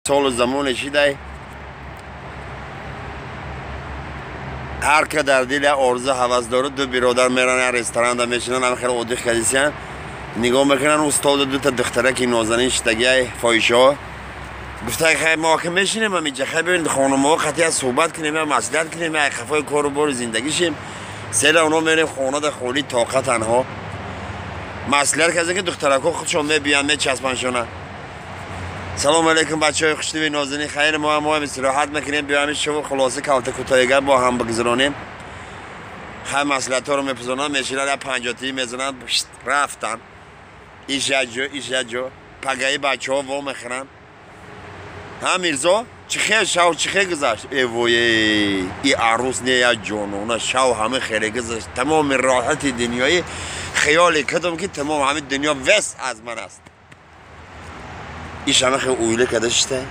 سال و زمانشی دی هر که در دل آرزو هوس داره دو برادر میرن رستوران دا میشینن هم خیلی عادی خدیسیان نگاه میکنن استاد دو تا دختره که نازنین شتگی فایشه گفته خیلی ما که میشینیم هم اینجا خیلی ببینید خانم ها خطی از صحبت کنیم یا مسئولیت کنیم یا خفای کار و بار زندگیشیم سیل اونا میریم خانه دا خالی طاقت تنها مسئولیت کسی که دختره که خودشون میبیان میچسبنشونه. سلام علیکم بچه های خوشنوی نازنین خیر ما هم استراحت میکنیم بیایم شو خلاصه کالت کوتاهیگه با هم بگذرانیم هم مسئولیت ها رو میپذیرن میشینن یا 50 تا میزنن رفتن ایش جو پگای بچه ها وا میخرن هم میرزا چی خیر شو چی خیر گذشت ای وای ای عروس نه یا جانونه شو همه خیلی گذشت تمام راحت دنیای خیالی کردم که تمام همه دنیا وس از من است ایش همه خیلی اویله کده شده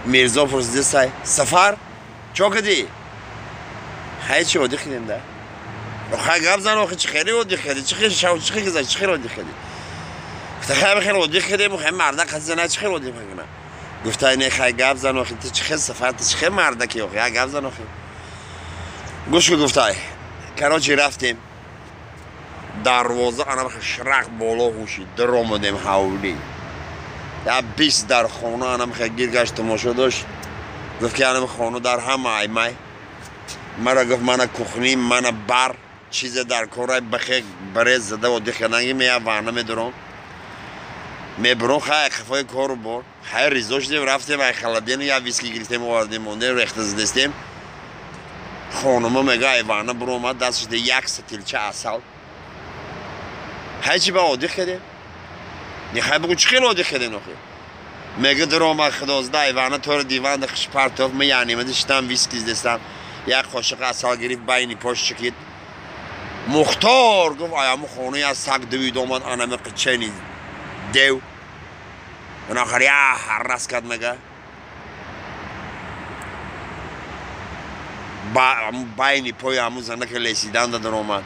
میرزا پرسیده سای سفر چو کدی خیلی چی وادی خیلیم ده خیلی گفت زن آخه چی خیلی وادی خیلی چی خیلی شو چی خیلی گذشت چی خیلی وادی خیلی خیلی وادی خیلی خیلی مرده خیلی نه چی خیلی وادی میکنه گفته اینه خیلی گفت زن آخه چی خیلی سفر چی خیلی مرده کی آخه گفت زن آخه گوش که گفته کراچی رفتیم دروازه آنم شرق بالا هوشید در آمدیم حولی یا 20 در خانه آنم خیلی گیر گشت تماشا داشت گفت که آنم خانه در همه ایمای مرا گفت من کخنی من بر چیز در کاره بخی بریز زده و دیخنگی میه وانه میدرم میبرون خیلی خفای کار رو بر خیلی ریزوش دیم رفتیم و خلدین یا ویسکی گریفتیم و واردیم مونده ریخت زدستیم خانمه میگه ایوانه برو اومد دستش ده یک ستیلچه اصل هیچی به عادی کردیم نخواه بگو چی خیلی عادی کردیم نخواه میگه در آمد خدازده ایوانه طور دیوان ده خش پرتاف می یعنی من داشتم ویسکیز دستم یک قاشق اصل گریف بینی پاش چکید مختار گفت آیامو خانه از سگ دوید آمد آنمه قچنی دیو من آخر یه حرس کرد میگه بینی پای همون زنده که لیسیدن در آمد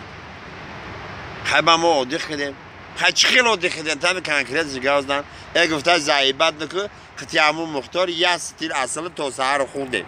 خیلی با ما عادی کردیم خیلی چی خیلی عادی کردیم تامی کنکریت جگه دن یک گفته زعیبت نکن خیلی همون مختار یه ستیل اصل تا سهر رو خوندیم